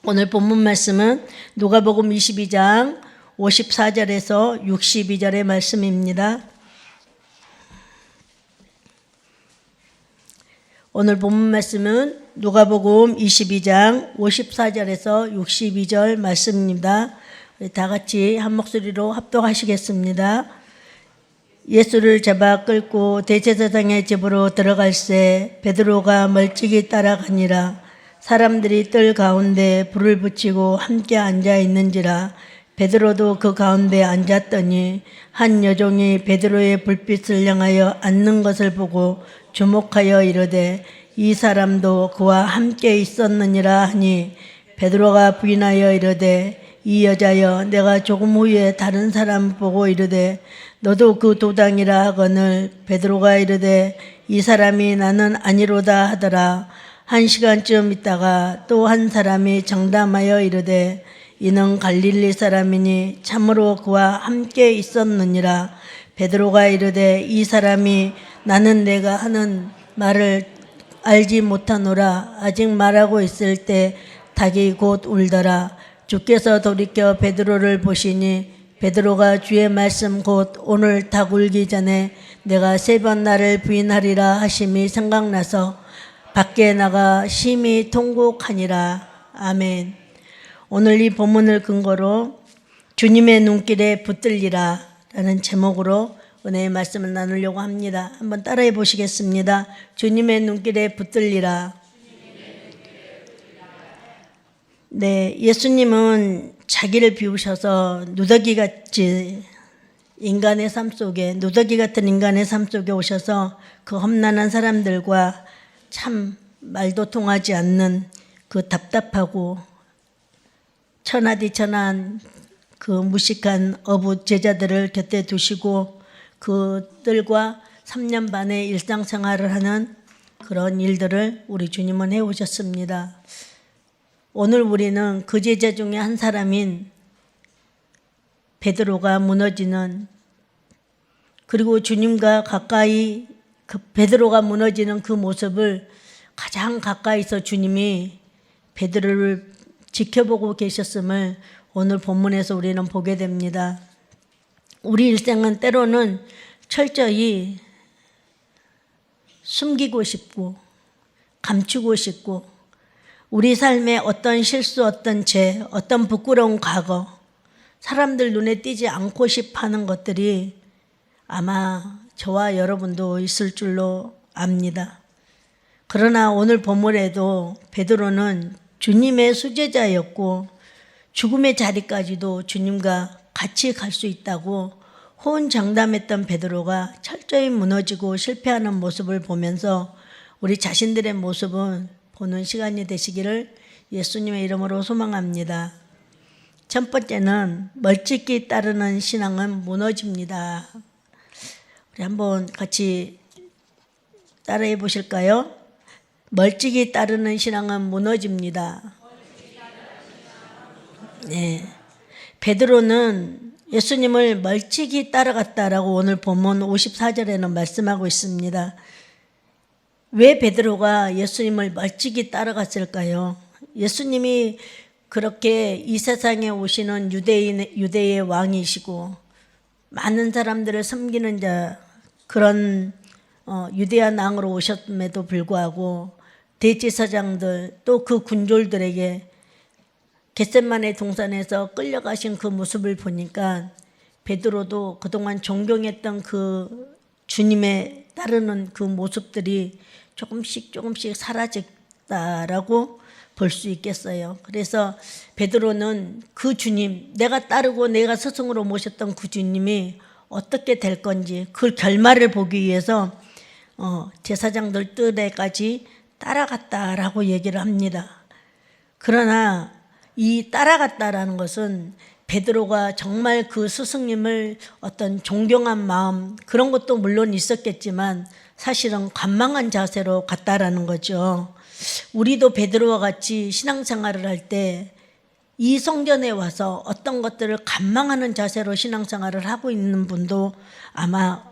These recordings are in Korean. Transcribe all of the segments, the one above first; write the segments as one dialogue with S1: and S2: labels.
S1: 오늘 본문 말씀은 누가복음 22장 54절에서 62절의 말씀입니다. 오늘 본문 말씀은 누가복음 22장 54절에서 62절 말씀입니다. 우리 다 같이 한 목소리로 합독하시겠습니다. 예수를 잡아 끌고 대제사장의 집으로 들어갈새 베드로가 멀찍이 따라가니라. 사람들이 뜰 가운데 불을 붙이고 함께 앉아 있는지라. 베드로도 그 가운데 앉았더니 한 여종이 베드로의 불빛을 향하여 앉는 것을 보고 주목하여 이르되 이 사람도 그와 함께 있었느니라 하니, 베드로가 부인하여 이르되 이 여자여, 내가 조금 후에 다른 사람 보고 이르되 너도 그 도당이라 하거늘, 베드로가 이르되 이 사람이 나는 아니로다 하더라. 1시간쯤 있다가 또 한 사람이 장담하여 이르되 이는 갈릴리 사람이니 참으로 그와 함께 있었느니라. 베드로가 이르되 이 사람이 나는 내가 하는 말을 알지 못하노라. 아직 말하고 있을 때 닭이 곧 울더라. 주께서 돌이켜 베드로를 보시니 베드로가 주의 말씀 곧 오늘 닭 울기 전에 내가 3번 나를 부인하리라 하심이 생각나서 밖에 나가 심히 통곡하니라. 아멘. 오늘 이 본문을 근거로 주님의 눈길에 붙들리라 라는 제목으로 은혜의 말씀을 나누려고 합니다. 한번 따라해 보시겠습니다. 주님의 눈길에 붙들리라. 네, 예수님은 자기를 비우셔서 누더기 같은 인간의 삶 속에 오셔서 그 험난한 사람들과 참 말도 통하지 않는 그 답답하고 천하디천한 그 무식한 어부 제자들을 곁에 두시고 그들과 3년 반의 일상생활을 하는 그런 일들을 우리 주님은 해오셨습니다. 오늘 우리는 그 제자 중에 한 사람인 베드로가 무너지는, 그리고 주님과 가까이 베드로가 무너지는 그 모습을 가장 가까이서 주님이 베드로를 지켜보고 계셨음을 오늘 본문에서 우리는 보게 됩니다. 우리 일생은 때로는 철저히 숨기고 싶고 감추고 싶고, 우리 삶에 어떤 실수, 어떤 죄, 어떤 부끄러운 과거, 사람들 눈에 띄지 않고 싶어 하는 것들이 아마 저와 여러분도 있을 줄로 압니다. 그러나 오늘 본문에도 베드로는 주님의 수제자였고 죽음의 자리까지도 주님과 같이 갈 수 있다고 호언장담했던 베드로가 철저히 무너지고 실패하는 모습을 보면서 우리 자신들의 모습은 보는 시간이 되시기를 예수님의 이름으로 소망합니다. 첫 번째는 멀찍이 따르는 신앙은 무너집니다. 우리 한번 같이 따라해 보실까요? 멀찍이 따르는 신앙은 무너집니다. 네, 베드로는 예수님을 멀찍이 따라갔다라고 오늘 본문 54절에는 말씀하고 있습니다. 왜 베드로가 예수님을 멀찍이 따라갔을까요? 예수님이 그렇게 이 세상에 오시는 유대의 왕이시고 많은 사람들을 섬기는 자, 그런 유대한 왕으로 오셨음에도 불구하고 대제사장들 또 그 군졸들에게 겟세마네 동산에서 끌려가신 그 모습을 보니까 베드로도 그동안 존경했던 그 주님에 따르는 그 모습들이 조금씩 사라졌다라고 볼 수 있겠어요. 그래서 베드로는 그 주님, 내가 따르고 내가 스승으로 모셨던 그 주님이 어떻게 될 건지 그 결말을 보기 위해서 제사장들 뜰에까지 따라갔다라고 얘기를 합니다. 그러나 이 따라갔다라는 것은 베드로가 정말 그 스승님을 어떤 존경한 마음, 그런 것도 물론 있었겠지만 사실은 관망한 자세로 갔다라는 거죠. 우리도 베드로와 같이 신앙생활을 할 때 이 성전에 와서 어떤 것들을 관망하는 자세로 신앙생활을 하고 있는 분도 아마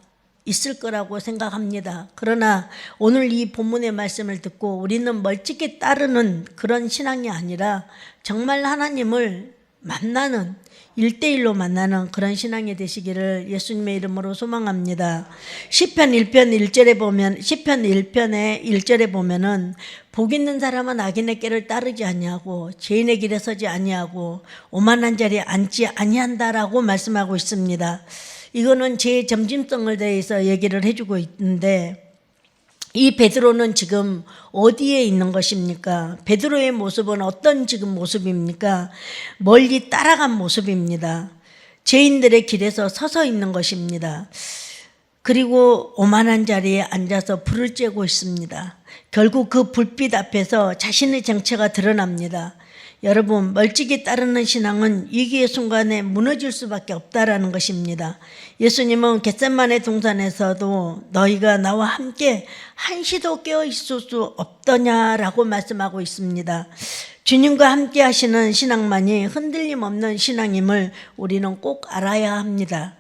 S1: 있을 거라고 생각합니다. 그러나 오늘 이 본문의 말씀을 듣고 우리는 멀찍이 따르는 그런 신앙이 아니라 정말 하나님을 만나는 1대1로 만나는 그런 신앙이 되시기를 예수님의 이름으로 소망합니다. 시편 1편 1절에 보면 시편 1편의 1절에 보면은 복 있는 사람은 악인의 길을 따르지 아니하고 죄인의 길에 서지 아니하고 오만한 자리에 앉지 아니한다라고 말씀하고 있습니다. 이거는 제 점진성을 대해서 얘기를 해주고 있는데 이 베드로는 지금 어디에 있는 것입니까? 베드로의 모습은 어떤 지금 모습입니까? 멀리 따라간 모습입니다. 죄인들의 길에서 서서 있는 것입니다. 그리고 오만한 자리에 앉아서 불을 쬐고 있습니다. 결국 그 불빛 앞에서 자신의 정체가 드러납니다. 여러분, 멀찍이 따르는 신앙은 위기의 순간에 무너질 수밖에 없다라는 것입니다. 예수님은 겟세마네 동산에서도 너희가 나와 함께 한시도 깨어 있을 수 없더냐라고 말씀하고 있습니다. 주님과 함께 하시는 신앙만이 흔들림 없는 신앙임을 우리는 꼭 알아야 합니다.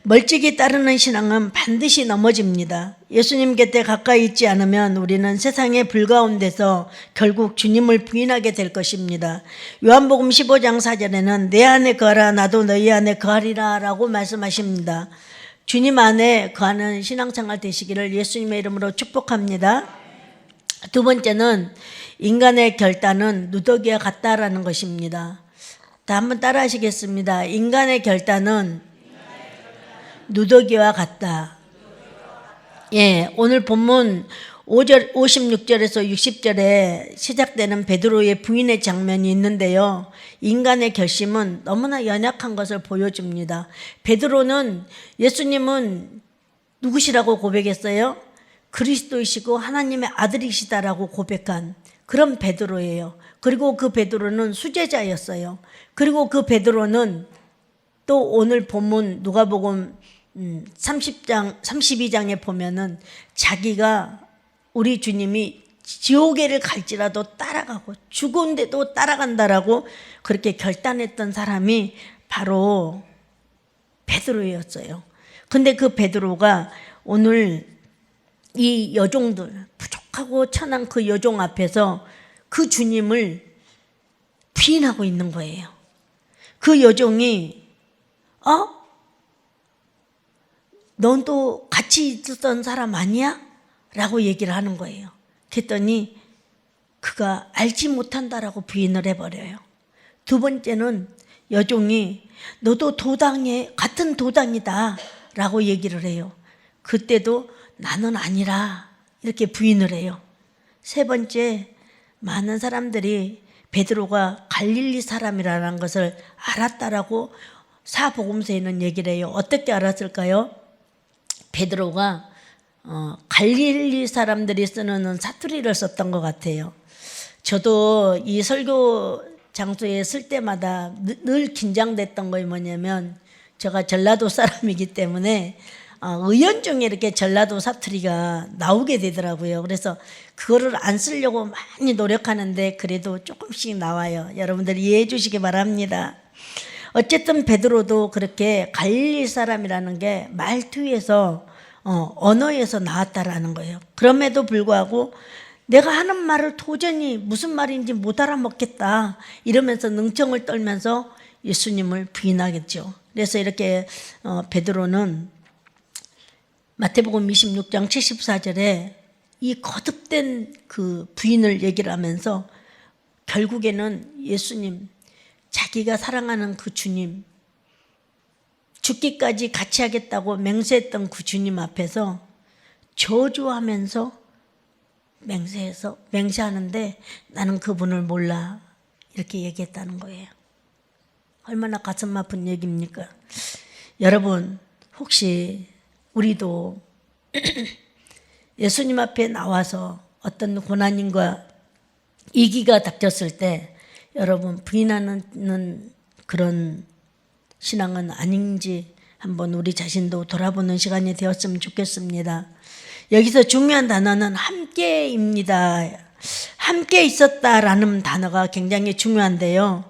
S1: 멀찍이 따르는 신앙은 반드시 넘어집니다. 예수님 곁에 가까이 있지 않으면 우리는 세상의 불 가운데서 결국 주님을 부인하게 될 것입니다. 요한복음 15장 4절에는 내 안에 거하라 나도 너희 안에 거하리라 라고 말씀하십니다. 주님 안에 거하는 신앙생활 되시기를 예수님의 이름으로 축복합니다. 두 번째는 인간의 결단은 누더기와 같다라는 것입니다. 다 한번 따라 하시겠습니다. 인간의 결단은 누더기와 같다. 예, 오늘 본문 5절, 56절에서 60절에 시작되는 베드로의 부인의 장면이 있는데요. 인간의 결심은 너무나 연약한 것을 보여줍니다. 베드로는 예수님은 누구시라고 고백했어요? 그리스도이시고 하나님의 아들이시다라고 고백한 그런 베드로예요. 그리고 그 베드로는 수제자였어요. 그리고 그 베드로는 또 오늘 본문 누가복음 32장에 보면은 자기가 우리 주님이 지옥에를 갈지라도 따라가고 죽은데도 따라간다라고 그렇게 결단했던 사람이 바로 베드로였어요. 근데 그 베드로가 오늘 이 여종들, 부족하고 천한 그 여종 앞에서 그 주님을 부인하고 있는 거예요. 그 여종이 넌 또 같이 있었던 사람 아니야? 라고 얘기를 하는 거예요. 그랬더니 그가 알지 못한다라고 부인을 해버려요. 두 번째는 여종이 너도 같은 도당이다 라고 얘기를 해요. 그때도 나는 아니라 이렇게 부인을 해요. 세 번째, 많은 사람들이 베드로가 갈릴리 사람이라는 것을 알았다라고 사복음서에는 얘기를 해요. 어떻게 알았을까요? 베드로가 갈릴리 사람들이 쓰는 사투리를 썼던 것 같아요. 저도 이 설교 장소에 쓸 때마다 늘 긴장됐던 거 뭐냐면 제가 전라도 사람이기 때문에 의연 중에 이렇게 전라도 사투리가 나오게 되더라고요. 그래서 그거를 안 쓰려고 많이 노력하는데 그래도 조금씩 나와요. 여러분들 이해해 주시기 바랍니다. 어쨌든 베드로도 그렇게 갈릴리 사람이라는 게 말투에서 언어에서 나왔다라는 거예요. 그럼에도 불구하고 내가 하는 말을 도저히 무슨 말인지 못 알아먹겠다 이러면서 능청을 떨면서 예수님을 부인하겠죠. 그래서 이렇게 베드로는 마태복음 26장 74절에 이 거듭된 그 부인을 얘기를 하면서 결국에는 예수님, 자기가 사랑하는 그 주님, 죽기까지 같이 하겠다고 맹세했던 그 주님 앞에서 저주하면서 맹세하는데 나는 그분을 몰라 이렇게 얘기했다는 거예요. 얼마나 가슴 아픈 얘기입니까? 여러분, 혹시 우리도 예수님 앞에 나와서 어떤 고난인과 위기가 닥쳤을 때 여러분 부인하는 그런 신앙은 아닌지 한번 우리 자신도 돌아보는 시간이 되었으면 좋겠습니다. 여기서 중요한 단어는 함께입니다. 함께 있었다라는 단어가 굉장히 중요한데요.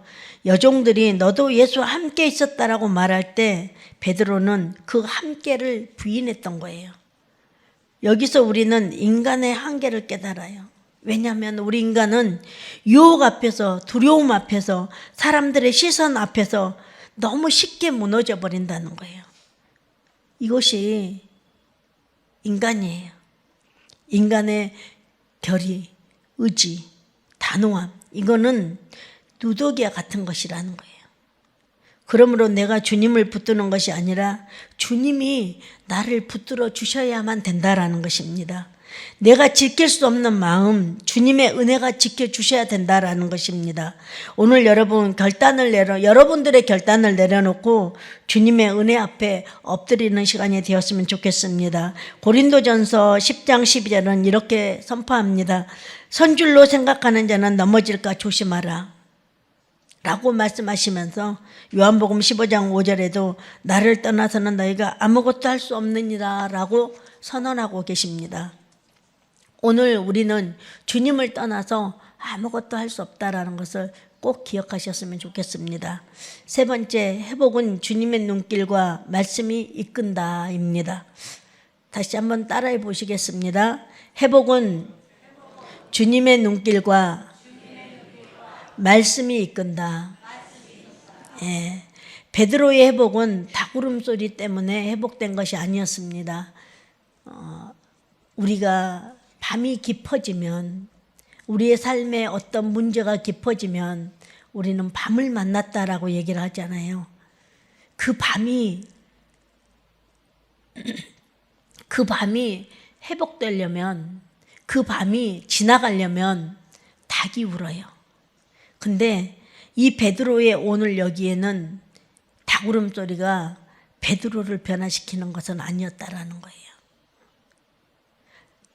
S1: 여종들이 너도 예수와 함께 있었다라고 말할 때 베드로는 그 함께를 부인했던 거예요. 여기서 우리는 인간의 한계를 깨달아요. 왜냐하면 우리 인간은 유혹 앞에서, 두려움 앞에서, 사람들의 시선 앞에서 너무 쉽게 무너져 버린다는 거예요. 이것이 인간이에요. 인간의 결의, 의지, 단호함, 이거는 누더기와 같은 것이라는 거예요. 그러므로 내가 주님을 붙드는 것이 아니라 주님이 나를 붙들어 주셔야만 된다라는 것입니다. 내가 지킬 수 없는 마음, 주님의 은혜가 지켜주셔야 된다라는 것입니다. 오늘 여러분들의 결단을 내려놓고 주님의 은혜 앞에 엎드리는 시간이 되었으면 좋겠습니다. 고린도전서 10장 12절은 이렇게 선포합니다. 선줄로 생각하는 자는 넘어질까 조심하라 라고 말씀하시면서 요한복음 15장 5절에도 나를 떠나서는 너희가 아무것도 할 수 없느니라 라고 선언하고 계십니다. 오늘 우리는 주님을 떠나서 아무것도 할 수 없다라는 것을 꼭 기억하셨으면 좋겠습니다. 세 번째, 회복은 주님의 눈길과 말씀이 이끈다입니다. 다시 한번 따라해 보시겠습니다. 회복은 주님의 눈길과 말씀이 이끈다. 예. 베드로의 회복은 닭울음소리 때문에 회복된 것이 아니었습니다. 우리가 밤이 깊어지면, 우리의 삶에 어떤 문제가 깊어지면 우리는 밤을 만났다라고 얘기를 하잖아요. 그 밤이 회복되려면, 그 밤이 지나가려면 닭이 울어요. 근데 이 베드로의 오늘 여기에는 닭울음소리가 베드로를 변화시키는 것은 아니었다라는 거예요.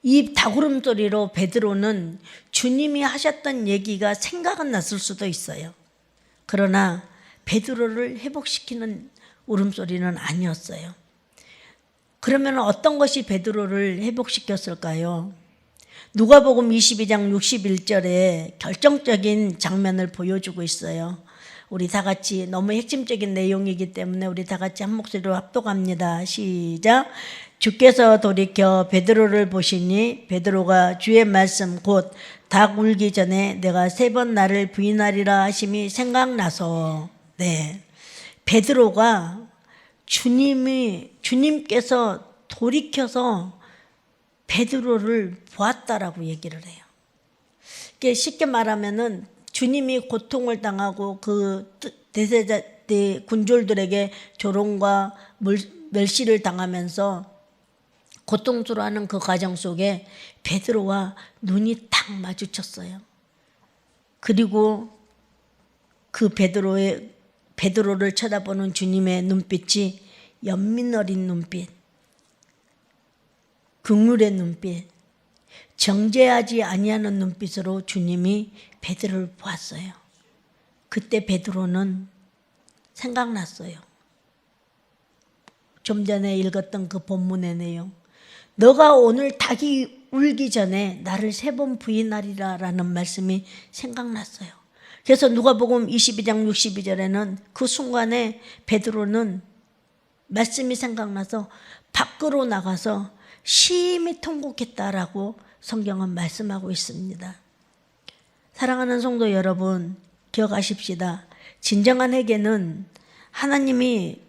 S1: 이 닭울음소리로 베드로는 주님이 하셨던 얘기가 생각은 났을 수도 있어요. 그러나 베드로를 회복시키는 울음소리는 아니었어요. 그러면 어떤 것이 베드로를 회복시켰을까요? 누가복음 22장 61절에 결정적인 장면을 보여주고 있어요. 우리 다 같이, 너무 핵심적인 내용이기 때문에 우리 다 같이 한 목소리로 합독합니다. 시작. 주께서 돌이켜 베드로를 보시니 베드로가 주의 말씀 곧 닭 울기 전에 내가 3번 나를 부인하리라 하심이 생각나서, 네, 베드로가 주님께서 돌이켜서 베드로를 보았다라고 얘기를 해요. 쉽게 말하면은 주님이 고통을 당하고 그 대제자 군졸들에게 조롱과 멸시를 당하면서 고통스러워하는 그 과정 속에 베드로와 눈이 딱 마주쳤어요. 그리고 그 베드로를 쳐다보는 주님의 눈빛이 연민 어린 눈빛, 긍휼의 눈빛, 정죄하지 아니하는 눈빛으로 주님이 베드로를 보았어요. 그때 베드로는 생각났어요. 좀 전에 읽었던 그 본문의 내용. 너가 오늘 닭이 울기 전에 나를 3번 부인하리라 라는 말씀이 생각났어요. 그래서 누가복음 22장 62절에는 그 순간에 베드로는 말씀이 생각나서 밖으로 나가서 심히 통곡했다라고 성경은 말씀하고 있습니다. 사랑하는 성도 여러분, 기억하십시다. 진정한 회개는 하나님의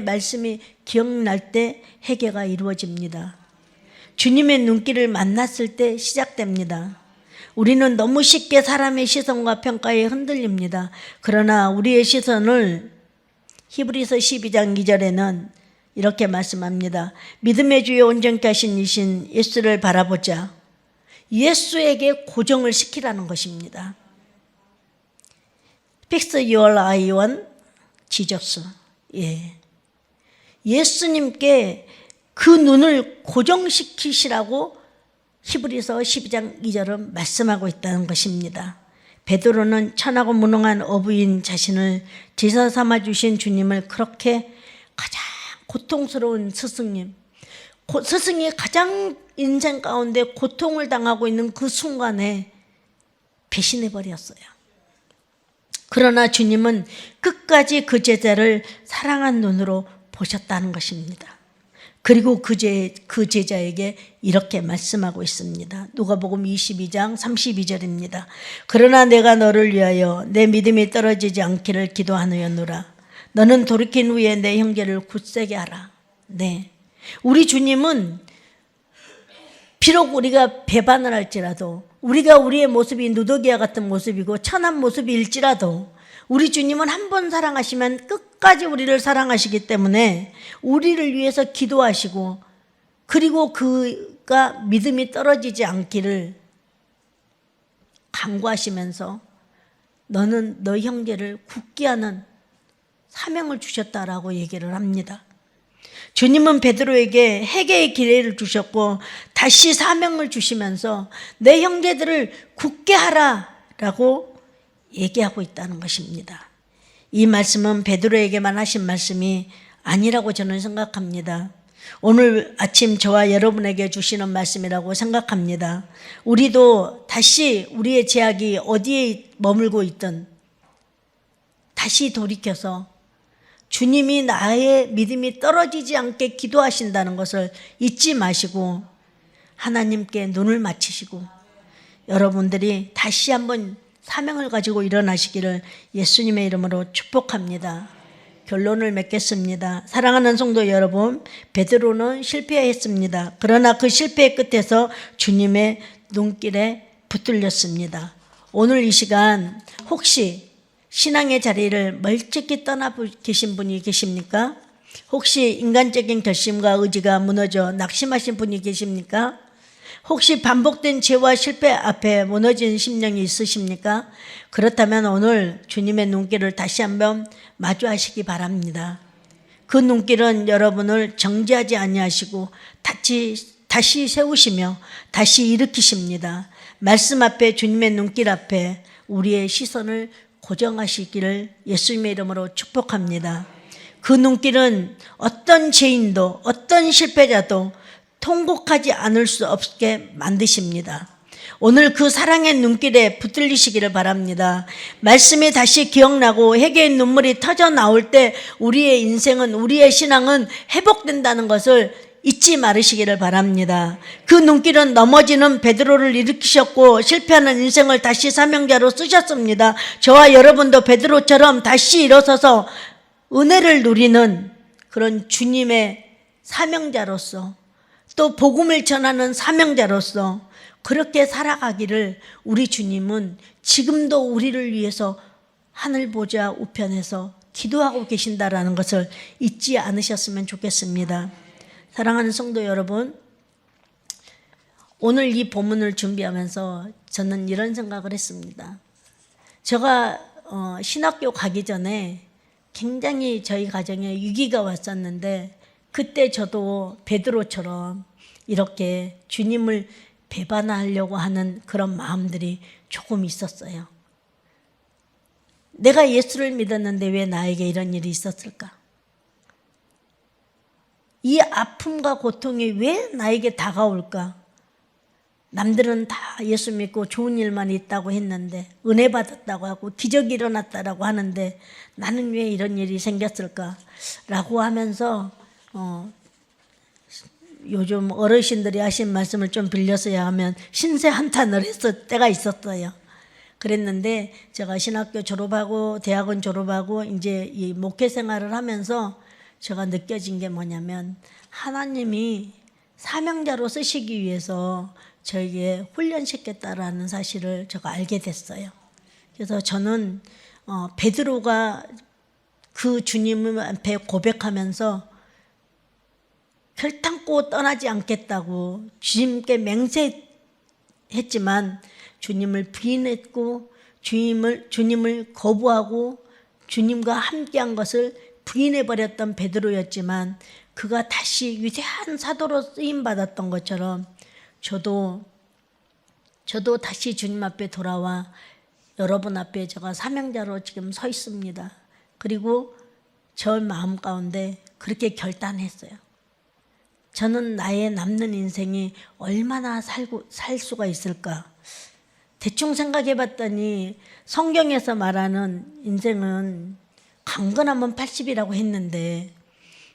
S1: 말씀이 기억날 때 회개가 이루어집니다. 주님의 눈길을 만났을 때 시작됩니다. 우리는 너무 쉽게 사람의 시선과 평가에 흔들립니다. 그러나 우리의 시선을 히브리서 12장 2절에는 이렇게 말씀합니다. 믿음의 주에 온전케 하신 이신 예수를 바라보자. 예수에게 고정을 시키라는 것입니다. Fix your eye on Jesus. 예. 예수님께 그 눈을 고정시키시라고 히브리서 12장 2절은 말씀하고 있다는 것입니다. 베드로는 천하고 무능한 어부인 자신을 제사 삼아 주신 주님을 그렇게 가장 고통스러운 스승이 가장 인생 가운데 고통을 당하고 있는 그 순간에 배신해 버렸어요. 그러나 주님은 끝까지 그 제자를 사랑한 눈으로 보셨다는 것입니다. 그리고 그 제자에게 이렇게 말씀하고 있습니다. 누가복음 22장 32절입니다. 그러나 내가 너를 위하여 내 믿음이 떨어지지 않기를 기도하노였노라. 너는 돌이킨 후에 내 형제를 굳세게 하라. 네, 우리 주님은 비록 우리가 배반을 할지라도, 우리가 우리의 모습이 누더기와 같은 모습이고 천한 모습일지라도 우리 주님은 한 번 사랑하시면 끝까지 우리를 사랑하시기 때문에 우리를 위해서 기도하시고, 그리고 그가 믿음이 떨어지지 않기를 간구하시면서 너는 너 형제를 굳게 하는 사명을 주셨다라고 얘기를 합니다. 주님은 베드로에게 회개의 기회를 주셨고 다시 사명을 주시면서 내 형제들을 굳게 하라라고 얘기하고 있다는 것입니다. 이 말씀은 베드로에게만 하신 말씀이 아니라고 저는 생각합니다. 오늘 아침 저와 여러분에게 주시는 말씀이라고 생각합니다. 우리도 다시 우리의 죄악이 어디에 머물고 있든 다시 돌이켜서 주님이 나의 믿음이 떨어지지 않게 기도하신다는 것을 잊지 마시고 하나님께 눈을 맞추시고 여러분들이 다시 한번 사명을 가지고 일어나시기를 예수님의 이름으로 축복합니다. 결론을 맺겠습니다. 사랑하는 성도 여러분, 베드로는 실패했습니다. 그러나 그 실패의 끝에서 주님의 눈길에 붙들렸습니다. 오늘 이 시간 혹시 신앙의 자리를 멀찍이 떠나 계신 분이 계십니까? 혹시 인간적인 결심과 의지가 무너져 낙심하신 분이 계십니까? 혹시 반복된 죄와 실패 앞에 무너진 심령이 있으십니까? 그렇다면 오늘 주님의 눈길을 다시 한번 마주하시기 바랍니다. 그 눈길은 여러분을 정죄하지 아니하시고 다시 세우시며 다시 일으키십니다. 말씀 앞에, 주님의 눈길 앞에 우리의 시선을 고정하시기를 예수님의 이름으로 축복합니다. 그 눈길은 어떤 죄인도 어떤 실패자도 통곡하지 않을 수 없게 만드십니다. 오늘 그 사랑의 눈길에 붙들리시기를 바랍니다. 말씀이 다시 기억나고 회개의 눈물이 터져 나올 때 우리의 인생은, 우리의 신앙은 회복된다는 것을 잊지 말으시기를 바랍니다. 그 눈길은 넘어지는 베드로를 일으키셨고 실패하는 인생을 다시 사명자로 쓰셨습니다. 저와 여러분도 베드로처럼 다시 일어서서 은혜를 누리는 그런 주님의 사명자로서, 또 복음을 전하는 사명자로서 그렇게 살아가기를 우리 주님은 지금도 우리를 위해서 하늘 보좌 우편에서 기도하고 계신다라는 것을 잊지 않으셨으면 좋겠습니다. 사랑하는 성도 여러분, 오늘 이 본문을 준비하면서 저는 이런 생각을 했습니다. 제가 신학교 가기 전에 굉장히 저희 가정에 위기가 왔었는데 그때 저도 베드로처럼 이렇게 주님을 배반하려고 하는 그런 마음들이 조금 있었어요. 내가 예수를 믿었는데 왜 나에게 이런 일이 있었을까? 이 아픔과 고통이 왜 나에게 다가올까? 남들은 다 예수 믿고 좋은 일만 있다고 했는데, 은혜 받았다고 하고 기적이 일어났다라고 하는데 나는 왜 이런 일이 생겼을까? 라고 하면서 요즘 어르신들이 하신 말씀을 좀 빌려서야 하면 신세 한탄을 했을 때가 있었어요. 그랬는데 제가 신학교 졸업하고 대학원 졸업하고 이제 이 목회 생활을 하면서 제가 느껴진 게 뭐냐면 하나님이 사명자로 쓰시기 위해서 저에게 훈련시켰다라는 사실을 제가 알게 됐어요. 그래서 저는 베드로가 그 주님 앞에 고백하면서 결단코 떠나지 않겠다고 주님께 맹세했지만 주님을 부인했고 주님을 거부하고 주님과 함께한 것을 부인해버렸던 베드로였지만 그가 다시 위대한 사도로 쓰임받았던 것처럼 저도 다시 주님 앞에 돌아와 여러분 앞에 제가 사명자로 지금 서 있습니다. 그리고 저 마음 가운데 그렇게 결단했어요. 저는 나의 남는 인생이 얼마나 살 수가 있을까? 대충 생각해 봤더니 성경에서 말하는 인생은 강건하면 80이라고 했는데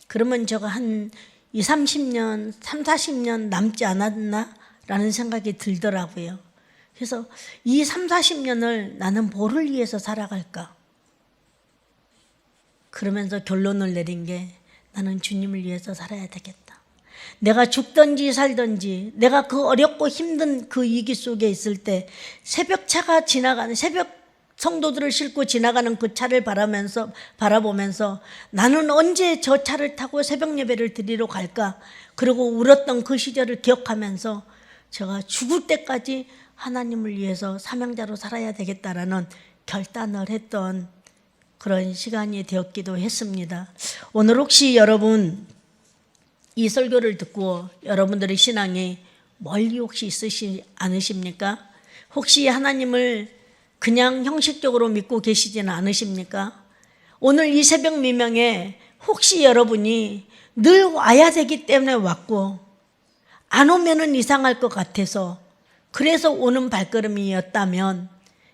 S1: 그러면 저가 한 20, 30년, 3, 40년 남지 않았나? 라는 생각이 들더라고요. 그래서 이 3, 40년을 나는 뭐를 위해서 살아갈까? 그러면서 결론을 내린 게 나는 주님을 위해서 살아야 되겠다. 내가 죽든지 살든지 내가 그 어렵고 힘든 그 위기 속에 있을 때 새벽차가 지나가는 새벽 성도들을 싣고 지나가는 그 차를 바라보면서 나는 언제 저 차를 타고 새벽 예배를 드리러 갈까? 그리고 울었던 그 시절을 기억하면서 제가 죽을 때까지 하나님을 위해서 사명자로 살아야 되겠다라는 결단을 했던 그런 시간이 되었기도 했습니다. 오늘 혹시 여러분 이 설교를 듣고 여러분들의 신앙이 멀리 혹시 있으시 않으십니까? 혹시 하나님을 그냥 형식적으로 믿고 계시지는 않으십니까? 오늘 이 새벽 미명에 혹시 여러분이 늘 와야 되기 때문에 왔고 안 오면은 이상할 것 같아서 그래서 오는 발걸음이었다면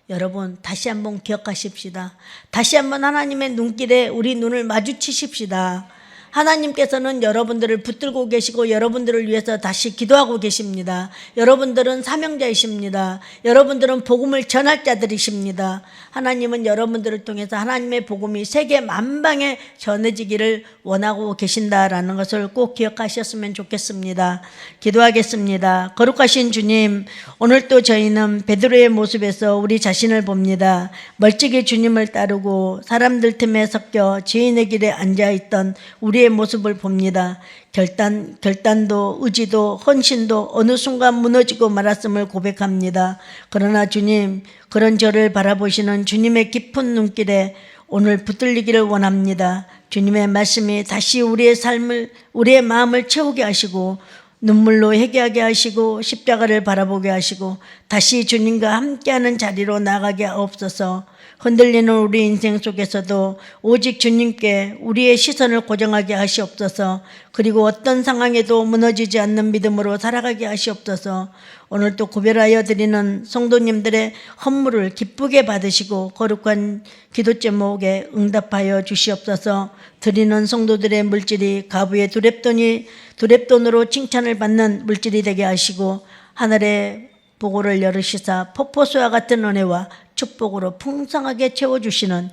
S1: 여러분 다시 한번 기억하십시다. 다시 한번 하나님의 눈길에 우리 눈을 마주치십시다. 하나님께서는 여러분들을 붙들고 계시고 여러분들을 위해서 다시 기도하고 계십니다. 여러분들은 사명자이십니다. 여러분들은 복음을 전할 자들이십니다. 하나님은 여러분들을 통해서 하나님의 복음이 세계 만방에 전해지기를 원하고 계신다라는 것을 꼭 기억하셨으면 좋겠습니다. 기도하겠습니다. 거룩하신 주님, 오늘 또 저희는 베드로의 모습에서 우리 자신을 봅니다. 멀찍이 주님을 따르고 사람들 틈에 섞여 죄인의 길에 앉아있던 우리의 모습을 봅니다. 결단도 의지도 헌신도 어느 순간 무너지고 말았음을 고백합니다. 그러나 주님, 그런 저를 바라보시는 주님의 깊은 눈길에 오늘 붙들리기를 원합니다. 주님의 말씀이 다시 우리의 삶을, 우리의 마음을 채우게 하시고 눈물로 회개하게 하시고 십자가를 바라보게 하시고 다시 주님과 함께하는 자리로 나가게 하옵소서. 흔들리는 우리 인생 속에서도 오직 주님께 우리의 시선을 고정하게 하시옵소서. 그리고 어떤 상황에도 무너지지 않는 믿음으로 살아가게 하시옵소서. 오늘 또 구별하여 드리는 성도님들의 헌물을 기쁘게 받으시고 거룩한 기도 제목에 응답하여 주시옵소서. 드리는 성도들의 물질이 가부의 두랩돈으로 칭찬을 받는 물질이 되게 하시고 하늘의 보고를 열으시사 폭포수와 같은 은혜와 축복으로 풍성하게 채워주시는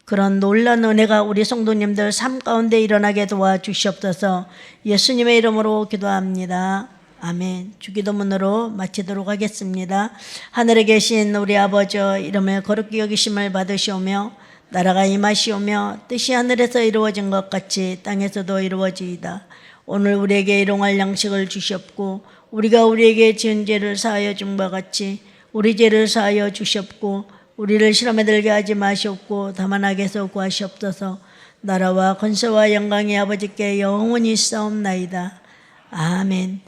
S1: 그런 놀라운 은혜가 우리 성도님들 삶 가운데 일어나게 도와주시옵소서. 예수님의 이름으로 기도합니다. 아멘. 주기도문으로 마치도록 하겠습니다. 하늘에 계신 우리 아버지 이름을 거룩히 여기심을 받으시오며 나라가 임하시오며 뜻이 하늘에서 이루어진 것 같이 땅에서도 이루어지이다. 오늘 우리에게 일용할 양식을 주시옵고 우리가 우리에게 지은 죄를 사하여 준 바 같이 우리 죄를 사하여 주시옵고 우리를 시험에 들게 하지 마시옵고 다만 악에서 구하시옵소서. 나라와 권세와 영광이 아버지께 영원히 있사옵나이다. 아멘.